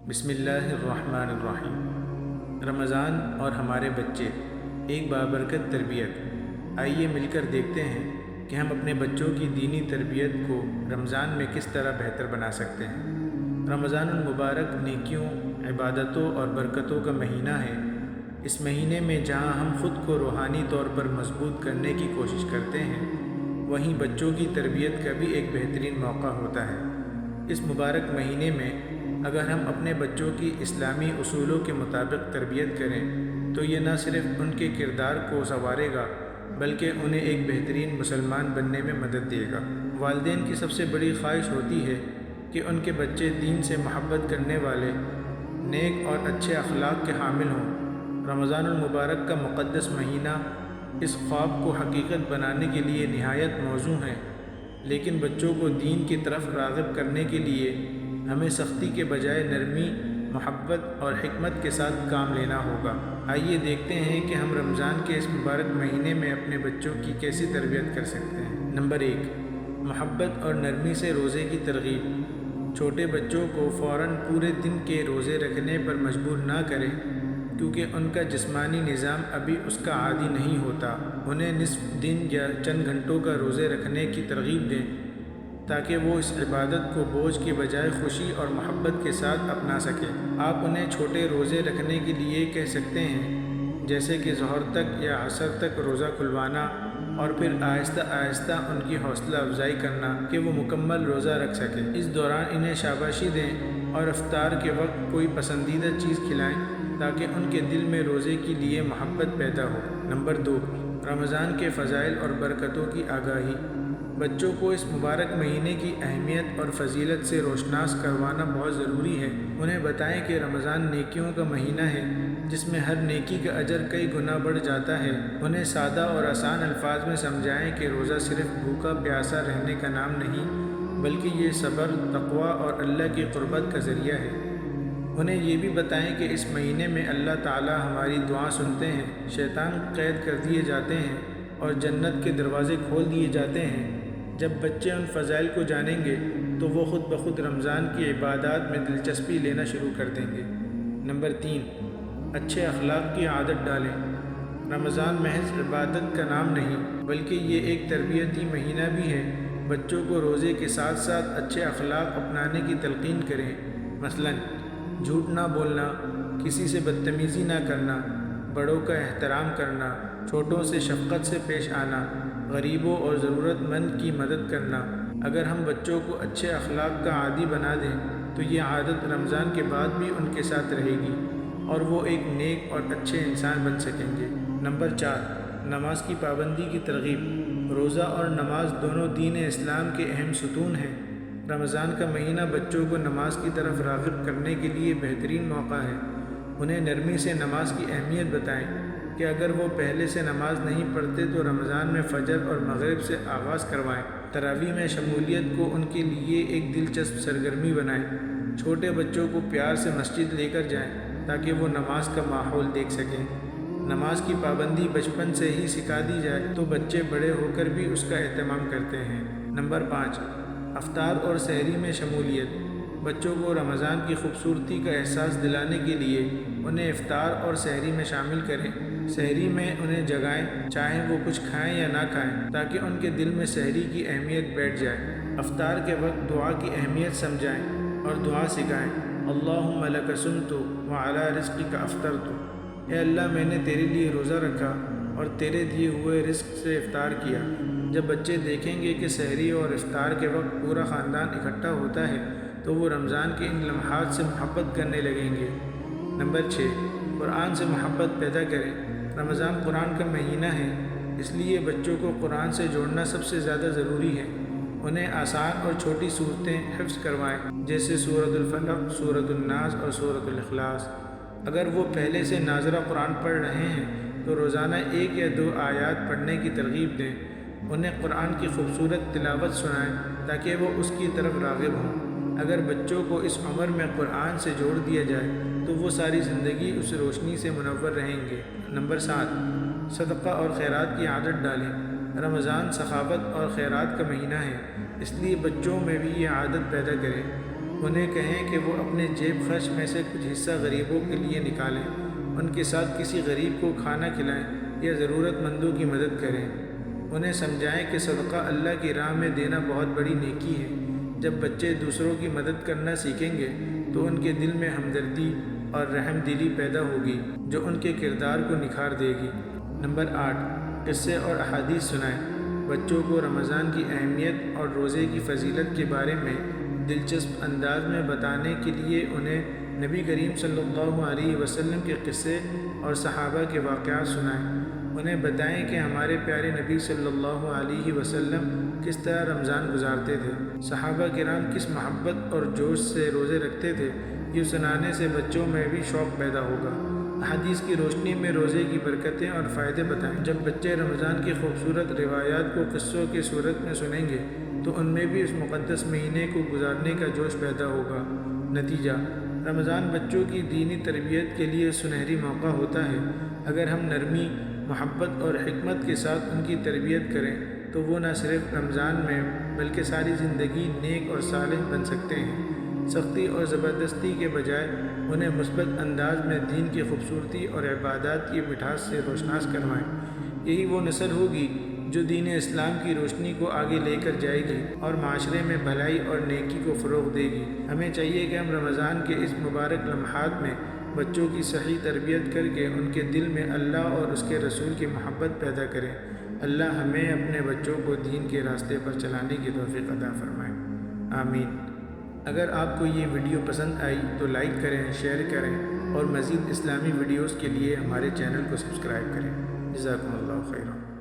بسم اللہ الرحمن الرحیم۔ رمضان اور ہمارے بچے، ایک بابرکت تربیت۔ آئیے مل کر دیکھتے ہیں کہ ہم اپنے بچوں کی دینی تربیت کو رمضان میں کس طرح بہتر بنا سکتے ہیں۔ رمضان المبارک نیکیوں، عبادتوں اور برکتوں کا مہینہ ہے۔ اس مہینے میں جہاں ہم خود کو روحانی طور پر مضبوط کرنے کی کوشش کرتے ہیں، وہیں بچوں کی تربیت کا بھی ایک بہترین موقع ہوتا ہے۔ اس مبارک مہینے میں اگر ہم اپنے بچوں کی اسلامی اصولوں کے مطابق تربیت کریں تو یہ نہ صرف ان کے کردار کو سنوارے گا بلکہ انہیں ایک بہترین مسلمان بننے میں مدد دے گا۔ والدین کی سب سے بڑی خواہش ہوتی ہے کہ ان کے بچے دین سے محبت کرنے والے، نیک اور اچھے اخلاق کے حامل ہوں۔ رمضان المبارک کا مقدس مہینہ اس خواب کو حقیقت بنانے کے لیے نہایت موزوں ہے، لیکن بچوں کو دین کی طرف راغب کرنے کے لیے ہمیں سختی کے بجائے نرمی، محبت اور حکمت کے ساتھ کام لینا ہوگا۔ آئیے دیکھتے ہیں کہ ہم رمضان کے اس مبارک مہینے میں اپنے بچوں کی کیسی تربیت کر سکتے ہیں۔ نمبر 1، محبت اور نرمی سے روزے کی ترغیب۔ چھوٹے بچوں کو فوراً پورے دن کے روزے رکھنے پر مجبور نہ کریں، کیونکہ ان کا جسمانی نظام ابھی اس کا عادی نہیں ہوتا۔ انہیں نصف دن یا چند گھنٹوں کا روزے رکھنے کی ترغیب دیں تاکہ وہ اس عبادت کو بوجھ کے بجائے خوشی اور محبت کے ساتھ اپنا سکیں۔ آپ انہیں چھوٹے روزے رکھنے کے لیے کہہ سکتے ہیں، جیسے کہ ظہر تک یا عصر تک روزہ کھلوانا، اور پھر آہستہ آہستہ ان کی حوصلہ افزائی کرنا کہ وہ مکمل روزہ رکھ سکیں۔ اس دوران انہیں شاباشی دیں اور افطار کے وقت کوئی پسندیدہ چیز کھلائیں تاکہ ان کے دل میں روزے کے لیے محبت پیدا ہو۔ نمبر 2، رمضان کے فضائل اور برکتوں کی آگاہی۔ بچوں کو اس مبارک مہینے کی اہمیت اور فضیلت سے روشناس کروانا بہت ضروری ہے۔ انہیں بتائیں کہ رمضان نیکیوں کا مہینہ ہے جس میں ہر نیکی کا اجر کئی گنا بڑھ جاتا ہے۔ انہیں سادہ اور آسان الفاظ میں سمجھائیں کہ روزہ صرف بھوکا پیاسا رہنے کا نام نہیں، بلکہ یہ صبر، تقوی اور اللہ کی قربت کا ذریعہ ہے۔ انہیں یہ بھی بتائیں کہ اس مہینے میں اللہ تعالی ہماری دعا سنتے ہیں، شیطان قید کر دیے جاتے ہیں اور جنت کے دروازے کھول دیے جاتے ہیں۔ جب بچے ان فضائل کو جانیں گے تو وہ خود بخود رمضان کی عبادات میں دلچسپی لینا شروع کر دیں گے۔ نمبر 3، اچھے اخلاق کی عادت ڈالیں۔ رمضان محض عبادت کا نام نہیں بلکہ یہ ایک تربیتی مہینہ بھی ہے۔ بچوں کو روزے کے ساتھ ساتھ اچھے اخلاق اپنانے کی تلقین کریں، مثلاً جھوٹ نہ بولنا، کسی سے بدتمیزی نہ کرنا، بڑوں کا احترام کرنا، چھوٹوں سے شفقت سے پیش آنا، غریبوں اور ضرورت مند کی مدد کرنا۔ اگر ہم بچوں کو اچھے اخلاق کا عادی بنا دیں تو یہ عادت رمضان کے بعد بھی ان کے ساتھ رہے گی اور وہ ایک نیک اور اچھے انسان بن سکیں گے۔ نمبر 4، نماز کی پابندی کی ترغیب۔ روزہ اور نماز دونوں دین اسلام کے اہم ستون ہیں۔ رمضان کا مہینہ بچوں کو نماز کی طرف راغب کرنے کے لیے بہترین موقع ہے۔ انہیں نرمی سے نماز کی اہمیت بتائیں کہ اگر وہ پہلے سے نماز نہیں پڑھتے تو رمضان میں فجر اور مغرب سے آغاز کروائیں۔ تراویح میں شمولیت کو ان کے لیے ایک دلچسپ سرگرمی بنائیں۔ چھوٹے بچوں کو پیار سے مسجد لے کر جائیں تاکہ وہ نماز کا ماحول دیکھ سکیں۔ نماز کی پابندی بچپن سے ہی سکھا دی جائے تو بچے بڑے ہو کر بھی اس کا اہتمام کرتے ہیں۔ نمبر 5، افطار اور سحری میں شمولیت۔ بچوں کو رمضان کی خوبصورتی کا احساس دلانے کے لیے انہیں افطار اور سحری میں شامل کریں۔ سحری میں انہیں جگائیں، چاہے وہ کچھ کھائیں یا نہ کھائیں، تاکہ ان کے دل میں سحری کی اہمیت بیٹھ جائے۔ افطار کے وقت دعا کی اہمیت سمجھائیں اور دعا سکھائیں۔ اللہم لک صمت وعلی رزقک افطرت۔ اے اللہ، میں نے تیرے لیے روزہ رکھا اور تیرے دیے ہوئے رزق سے افطار کیا۔ جب بچے دیکھیں گے کہ سحری اور افطار کے وقت پورا خاندان اکٹھا ہوتا ہے تو وہ رمضان کے ان لمحات سے محبت کرنے لگیں گے۔ نمبر 6، قرآن سے محبت پیدا کریں۔ رمضان قرآن کا مہینہ ہے، اس لیے بچوں کو قرآن سے جوڑنا سب سے زیادہ ضروری ہے۔ انہیں آسان اور چھوٹی صورتیں حفظ کروائیں، جیسے سورۃ الفلق، سورۃ الناس اور سورۃ الاخلاص۔ اگر وہ پہلے سے ناظرہ قرآن پڑھ رہے ہیں تو روزانہ 1 یا 2 آیات پڑھنے کی ترغیب دیں۔ انہیں قرآن کی خوبصورت تلاوت سنائیں تاکہ وہ اس کی طرف راغب ہوں۔ اگر بچوں کو اس عمر میں قرآن سے جوڑ دیا جائے تو وہ ساری زندگی اس روشنی سے منور رہیں گے۔ نمبر 7، صدقہ اور خیرات کی عادت ڈالیں۔ رمضان سخاوت اور خیرات کا مہینہ ہے، اس لیے بچوں میں بھی یہ عادت پیدا کریں۔ انہیں کہیں کہ وہ اپنے جیب خرچ میں سے کچھ حصہ غریبوں کے لیے نکالیں، ان کے ساتھ کسی غریب کو کھانا کھلائیں یا ضرورت مندوں کی مدد کریں۔ انہیں سمجھائیں کہ صدقہ اللہ کی راہ میں دینا بہت بڑی نیکی ہے۔ جب بچے دوسروں کی مدد کرنا سیکھیں گے تو ان کے دل میں ہمدردی اور رحم دلی پیدا ہوگی جو ان کے کردار کو نکھار دے گی۔ نمبر 8، قصے اور احادیث سنائیں۔ بچوں کو رمضان کی اہمیت اور روزے کی فضیلت کے بارے میں دلچسپ انداز میں بتانے کے لیے انہیں نبی کریم صلی اللہ علیہ وسلم کے قصے اور صحابہ کے واقعات سنائیں۔ انہیں بتائیں کہ ہمارے پیارے نبی صلی اللہ علیہ وسلم کس طرح رمضان گزارتے تھے، صحابہ کرام کس محبت اور جوش سے روزے رکھتے تھے۔ یہ سنانے سے بچوں میں بھی شوق پیدا ہوگا۔ احادیث کی روشنی میں روزے کی برکتیں اور فائدے بتائیں۔ جب بچے رمضان کی خوبصورت روایات کو قصوں کی صورت میں سنیں گے تو ان میں بھی اس مقدس مہینے کو گزارنے کا جوش پیدا ہوگا۔ نتیجہ، رمضان بچوں کی دینی تربیت کے لیے سنہری موقع ہوتا ہے۔ اگر ہم نرمی، محبت اور حکمت کے ساتھ ان کی تربیت کریں تو وہ نہ صرف رمضان میں بلکہ ساری زندگی نیک اور صالح بن سکتے ہیں۔ سختی اور زبردستی کے بجائے انہیں مثبت انداز میں دین کی خوبصورتی اور عبادات کی مٹھاس سے روشناس کروائیں۔ یہی وہ نسل ہوگی جو دین اسلام کی روشنی کو آگے لے کر جائے گی اور معاشرے میں بھلائی اور نیکی کو فروغ دے گی۔ ہمیں چاہیے کہ ہم رمضان کے اس مبارک لمحات میں بچوں کی صحیح تربیت کر کے ان کے دل میں اللہ اور اس کے رسول کی محبت پیدا کریں۔ اللہ ہمیں اپنے بچوں کو دین کے راستے پر چلانے کی توفیق عطا فرمائے، آمین۔ اگر آپ کو یہ ویڈیو پسند آئی تو لائک کریں، شیئر کریں اور مزید اسلامی ویڈیوز کے لیے ہمارے چینل کو سبسکرائب کریں۔ جزاکم اللہ خیرا۔